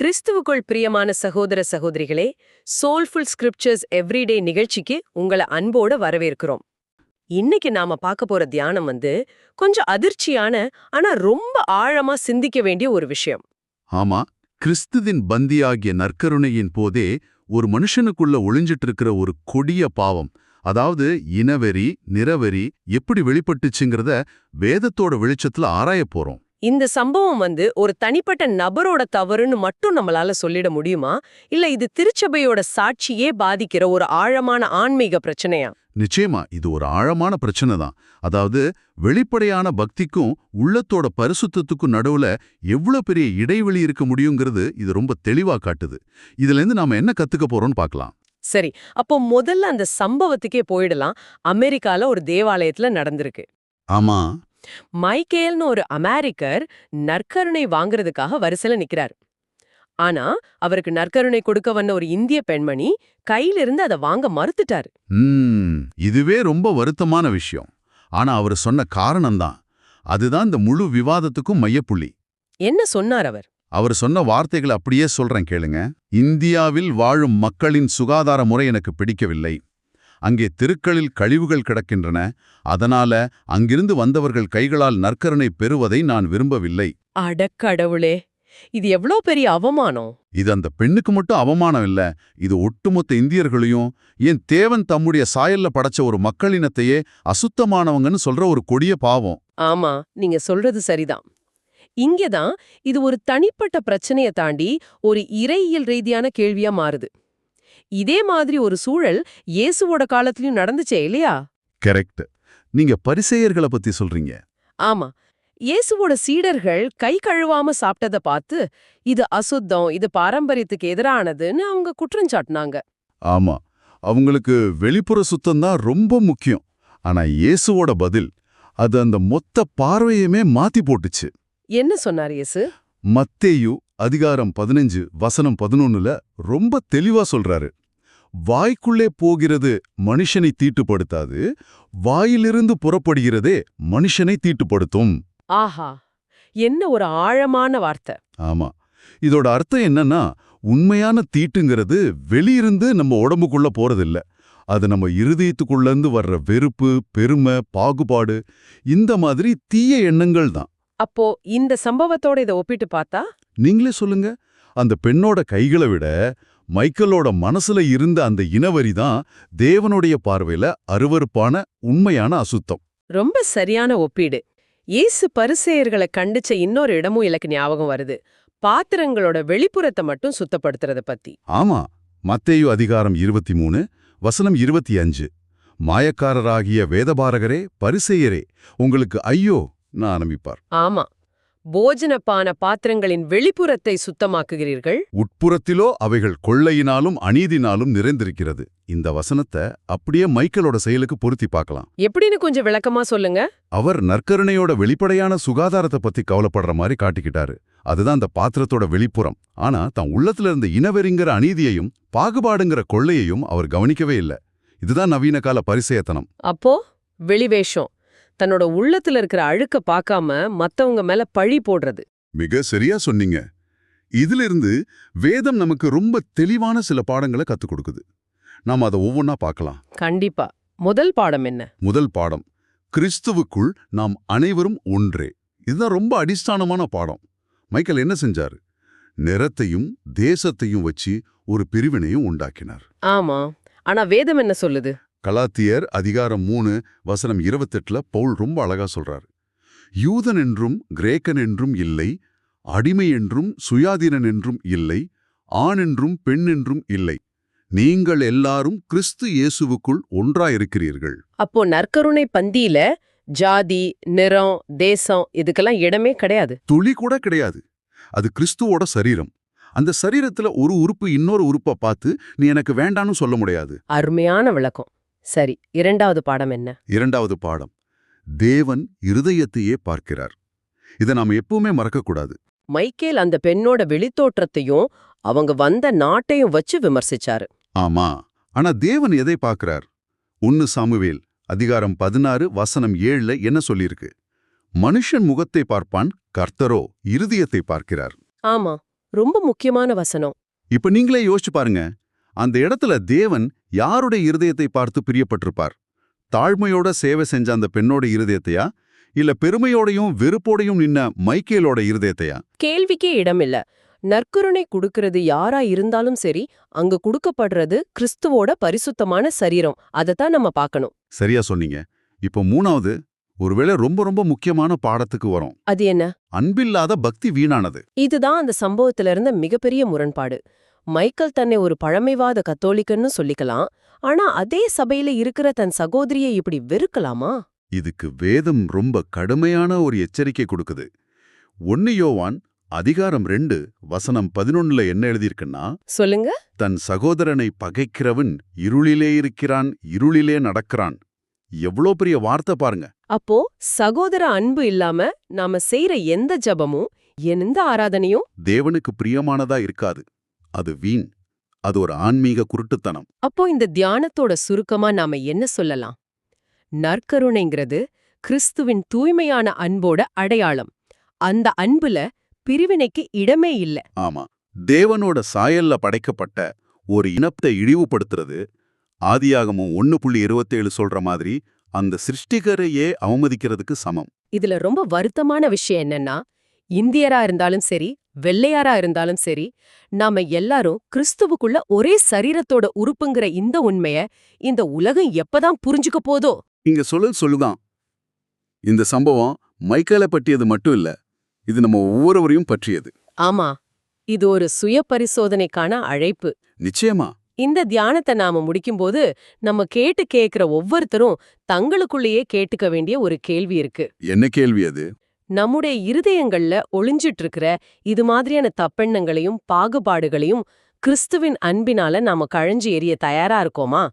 கிறிஸ்துவுக்குள் பிரியமான சகோதர சகோதரிகளே, சோல்ஃபுல் ஸ்கிரிப்சர்ஸ் எவ்ரிடே நிகழ்ச்சிக்கு உங்களை அன்போட வரவேற்கிறோம். இன்னைக்கு நாம பார்க்க போற தியானம் கொஞ்சம் அதிர்ச்சியான ஆனா ரொம்ப ஆழமா சிந்திக்க வேண்டிய ஒரு விஷயம். ஆமா, கிறிஸ்துவின் பந்தியாகிய நற்கருணையின் போதே ஒரு மனுஷனுக்குள்ள ஒளிஞ்சிட்டு இருக்கிற ஒரு கொடிய பாவம், அதாவது இனவெறி, நிறவெறி எப்படி வெளிப்பட்டுச்சுங்கிறத வேதத்தோட வெளிச்சத்துல ஆராயப் போறோம். இந்த சம்பவம் ஒரு தனிப்பட்ட நபரோட தவறுன்னு மட்டும் நம்மளால சொல்லிட முடியுமா, இல்ல இது திருச்சபையோட சாட்சியே பாதிக்கிற ஒரு ஆழமான ஆன்மீக பிரச்சனையா? நிச்சயமா இது ஒரு ஆழமான பிரச்சனை தான். அதாவது வெளிப்படையான பக்திக்கும் உள்ளத்தோட பரிசுத்தத்துக்கும் நடுவுல எவ்வளவு பெரிய இடைவெளி இருக்க முடியுங்கிறது இது ரொம்ப தெளிவா காட்டுது. இதுல இருந்து நாம என்ன கத்துக்க போறோம்னு பார்க்கலாம். சரி, அப்போ முதல்ல அந்த சம்பவத்துக்கே போயிடலாம். அமெரிக்கால ஒரு தேவாலயத்துல நடந்திருக்கு. ஆமா, மைக்கேல்னு ஒரு அமெரிக்கர் நற்கருணை வாங்குறதுக்காக வரிசையில நிக்கிறார். ஆனா அவருக்கு நற்கருணை கொடுக்க வந்த ஒரு இந்திய பெண்மணி கையிலிருந்து அதை வாங்க மறுத்துட்டாரு. இதுவே ரொம்ப வருத்தமான விஷயம். ஆனா அவர் சொன்ன காரணம்தான், அதுதான் இந்த முழு விவாதத்துக்கும் மையப்புள்ளி. என்ன சொன்னார் அவர்? அவர் சொன்ன வார்த்தைகளை அப்படியே சொல்றேன் கேளுங்க. இந்தியாவில் வாழும் மக்களின் சுகாதார முறை எனக்கு பிடிக்கவில்லை. அங்கே தெருக்களில் கழிவுகள் கிடக்கின்றன. அதனால அங்கிருந்து வந்தவர்கள் கைகளால் நற்கருணை பெறுவதை நான் விரும்பவில்லை. அடக்கடவுளே, இது எவ்வளோ பெரிய அவமானம்! இது அந்த பெண்ணுக்கு மட்டும் அவமானம் இல்ல, இது ஒட்டுமொத்த இந்தியர்களையும், ஏன் தேவன் தம்முடைய சாயல்ல படைச்ச ஒரு மக்களினத்தையே அசுத்தமானவங்கன்னு சொல்ற ஒரு கொடிய பாவம். ஆமா, நீங்க சொல்றது சரிதான். இங்கதான் இது ஒரு தனிப்பட்ட பிரச்சனைய தாண்டி ஒரு இறையியல் ரீதியான கேள்வியா மாறுது. இதே மாதிரி ஒரு சூழல் இயேசுவோட காலத்திலயும் நடந்துச்சே இல்லையா? கரெக்ட். நீங்க பரிசேயர்களை பத்தி சொல்றீங்க. ஆமா, இயேசுவோட சீடர்கள் கை கழுவாம சாப்பிட்டத பார்த்து இது அசுத்தம், இது பாரம்பரியத்துக்கு எதிரானதுன்னு அவங்க குற்றஞ்சாட்டினாங்க. ஆமா, அவங்களுக்கு வெளிப்புற சுத்தம்தான் ரொம்ப முக்கியம். ஆனா இயேசுவோட பதில் அது அந்த மொத்த பார்வையுமே மாத்தி போட்டுச்சு. என்ன சொன்னார் இயேசு? மத்தேயு அதிகாரம் 15 வசனம் 11ல ரொம்ப தெளிவா சொல்றாரு. வாய்க்குள்ளே போகிறது மனுஷனை தீட்டுப்படுத்தாது, வாயிலிருந்து புறப்படுகிறதே மனுஷனை தீட்டுப்படுத்தும். ஆஹா, என்ன ஒரு ஆழமான வார்த்தை! ஆமா, இதோட அர்த்தம் என்னன்னா, உண்மையான தீட்டுங்கிறது வெளியிருந்து நம்ம உடம்புக்குள்ள போறதில்ல. அது நம்ம இருதயத்துக்குள்ளேருந்து வர்ற வெறுப்பு, பெருமை, பாகுபாடு, இந்த மாதிரி தீய எண்ணங்கள் தான். அப்போ இந்த சம்பவத்தோட இதை ஒப்பிட்டு பார்த்தா? நீங்களே சொல்லுங்க. அந்த பெண்ணோட கைகளை விட மைக்கேலோட மனசுல இருந்த அந்த இனவரி தான் தேவனுடைய பார்வையில அருவருப்பான உண்மையான அசுத்தம். ரொம்ப சரியான ஒப்பீடு. இயேசு பரிசேயர்களை கண்டிச்ச இன்னொரு இடமும் எனக்கு ஞாபகம் வருது. பாத்திரங்களோட வெளிப்புறத்தை மட்டும் சுத்தப்படுத்துறத பத்தி. ஆமா, மத்தேயு அதிகாரம் 23 வசனம் 25. மாயக்காரராகிய வேதபாரகரே, பரிசேயரே, உங்களுக்கு ஐயோ நான் ஆரம்பிப்பார். ஆமா, போஜனப்பான பாத்திரங்களின் வெளிப்புறத்தை சுத்தமாக்குகிறீர்கள், உட்புறத்திலோ அவைகள் கொள்ளையினாலும் அநீதினாலும் நிறைந்திருக்கிறது. இந்த வசனத்தை அப்படியே மைக்கேலோட செயலுக்கு பொருத்தி பார்க்கலாம். எப்படின்னு கொஞ்சம் விளக்கமா சொல்லுங்க. அவர் நற்கருணையோட வெளிப்படையான சுகாதாரத்தை பத்தி கவலைப்படுற மாதிரி காட்டிக்கிட்டாரு. அதுதான் அந்த பாத்திரத்தோட வெளிப்புறம். ஆனா தன் உள்ளத்துல இருந்த இனவெறிங்கிற அநீதியையும் பாகுபாடுங்கிற கொள்ளையையும் அவர் கவனிக்கவே இல்லை. இதுதான் நவீன கால பரிசேயத்தனம். அப்போ வெளிவேஷம், தன்னோட உள்ளத்துல இருக்கிற அழுக்க பார்க்காம மத்தவங்க மேல பழி போடுறது. மிக சரியா சொன்னீங்க. இதிலிருந்து வேதம் நமக்கு ரொம்ப தெளிவான சில பாடங்களை கத்துக் கொடுக்குது. நாம அதை ஒவ்வொன்னா பார்க்கலாம். கண்டிப்பா. முதல் பாடம் என்ன? முதல் பாடம், கிறிஸ்துவுக்குள் நாம் அனைவரும் ஒன்றே. இதுதான் ரொம்ப அடிஸ்தானமான பாடம். மைக்கேல் என்ன செஞ்சாரு? நிறத்தையும் தேசத்தையும் வச்சு ஒரு பிரிவினையும் உண்டாக்கினார். ஆமா, ஆனா வேதம் என்ன சொல்லுது? கலாத்தியர் அதிகாரம் 3 வசனம் 28ல பவுல் ரொம்ப அழகா சொல்றாரு. யூதன் என்றும் கிரேக்கன் என்றும் இல்லை, அடிமை என்றும் சுயாதீனன் என்றும் இல்லை, ஆண் என்றும் பெண் என்றும் இல்லை, நீங்கள் எல்லாரும் கிறிஸ்து இயேசுவுக்குள் ஒன்றாயிருக்கிறீர்கள். அப்போ நற்கருணை பந்தியில ஜாதி, நிறம், தேசம் இதுக்கெல்லாம் இடமே கிடையாது. துளி கூட கிடையாது. அது கிறிஸ்துவோட சரீரம். அந்த சரீரத்துல ஒரு உறுப்பு இன்னொரு உறுப்பை பார்த்து நீ எனக்கு வேண்டான்னு சொல்ல முடியாது. அருமையான விளக்கம். சரி, இரண்டாவது பாடம் என்ன? இரண்டாவது பாடம், தேவன் இருதயத்தையே பார்க்கிறார். இதை நாம எப்பவுமே மறக்கக்கூடாது. மைக்கேல் அந்த பெண்ணோட வெளித்தோற்றத்தையும் அவங்க வந்த நாட்டையும் வச்சு விமர்சிச்சாரு. ஆமா, ஆனா தேவன் எதை பார்க்கிறார்? 1 சாமுவேல் அதிகாரம் 16 வசனம் 7ல என்ன சொல்லியிருக்கு? மனுஷன் முகத்தை பார்ப்பான், கர்த்தரோ இருதயத்தை பார்க்கிறார். ஆமா, ரொம்ப முக்கியமான வசனம். இப்ப நீங்களே யோசிச்சு பாருங்க, அந்த இடத்துல தேவன் யாருடைய இருதயத்தை பார்த்து பிரியப்பட்டிருப்பார்? தாழ்மையோட சேவை செஞ்ச அந்த பெண்ணோட இருதயத்தையா, இல்ல பெருமையோடையும் வெறுப்போடையும் நின்ன மைக்கேலோட இருதயத்தையா? கேள்விக்கே இடமில்ல. நற்கருணை கொடுக்கறது யாரா இருந்தாலும் சரி, அங்க கொடுக்கப்படுறது கிறிஸ்துவோட பரிசுத்தமான சரீரம். அதத்தான் நம்ம பார்க்கணும். சரியா சொன்னீங்க. இப்போ மூணாவது, ஒருவேளை ரொம்ப ரொம்ப முக்கியமான பாடத்துக்கு வரோம். அது என்ன? அன்பில்லாத பக்தி வீணானது. இதுதான் அந்த சம்பவத்துல இருந்த மிகப்பெரிய முரண்பாடு. மைக்கேல் தன்னை ஒரு பழமைவாத கத்தோலிக்கன்னு சொல்லிக்கலாம். ஆனா அதே சபையில இருக்கிற தன் சகோதரியை இப்படி வெறுக்கலாமா? இதுக்கு வேதம் ரொம்ப கடுமையான ஒரு எச்சரிக்கை கொடுக்குது. 1 யோவான் அதிகாரம் 2 வசனம் 11ல என்ன எழுதியிருக்குன்னா, சொல்லுங்க. தன் சகோதரனை பகைக்கிறவன் இருளிலே இருக்கிறான், இருளிலே நடக்கிறான். எவ்வளோ பெரிய வார்த்தை பாருங்க. அப்போ சகோதர அன்பு இல்லாம நாம செய்யற எந்த ஜபமும், எந்த ஆராதனையும் தேவனுக்கு பிரியமானதா இருக்காது. அது வீண். அது ஒரு ஆன்மீக குருட்டுத்தனம். அப்போ இந்த தியானத்தோட சுருக்கமா நாம என்ன சொல்லலாம்? நற்கருணைங்கிறது கிறிஸ்துவின் தூய்மையான அன்போட அடையாளம். அந்த அன்புல பிரிவினைக்கு இடமே இல்ல. ஆமா, தேவனோட சாயல்ல படைக்கப்பட்ட ஒரு இனத்தை இழிவுபடுத்துறது, ஆதியாகமம் 1:27 சொல்ற மாதிரி அந்த சிருஷ்டிகரையே அவமதிக்கிறதுக்கு சமம். இதுல ரொம்ப வருத்தமான விஷயம் என்னன்னா, இந்தியரா இருந்தாலும் சரி, வெள்ளையாரா இருந்தாலும் சரி, நாம எல்லாரும் கிறிஸ்துவுக்குள்ள ஒரே சரீரத்தோட உறுப்புங்கிற இந்த உண்மைய இந்த உலகம் எப்பதான் புரிஞ்சுக்க போதோ? இங்க சொல்லுதான். இந்த சம்பவம் மைக்கேலை பற்றியது மட்டும் இல்ல, இது நம்ம ஒவ்வொருவரையும் பற்றியது. ஆமா, இது ஒரு சுய பரிசோதனைக்கான அழைப்பு. நிச்சயமா. இந்த தியானத்தை நாம முடிக்கும்போது நம்ம கேட்கிற ஒவ்வொருத்தரும் தங்களுக்குள்ளேயே கேட்டுக்க வேண்டிய ஒரு கேள்வி இருக்கு. என்ன கேள்வி அது? நம்முடைய இருதயங்கள்ல ஒளிஞ்சிட்டு இருக்கிற இது மாதிரியான தப்பெண்ணங்களையும் பாகுபாடுகளையும் கிறிஸ்துவின் அன்பினால நாம கழஞ்சு எறிய தயாரா இருக்கோமா?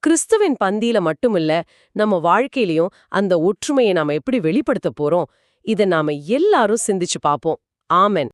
கிறிஸ்துவின் பந்தியில மட்டுமில்ல, நம்ம வாழ்க்கையிலயும் அந்த ஒற்றுமையை நாம எப்படி வெளிப்படுத்த போறோம்? இதை நாம எல்லாரும் சிந்திச்சு பாப்போம். ஆமென்.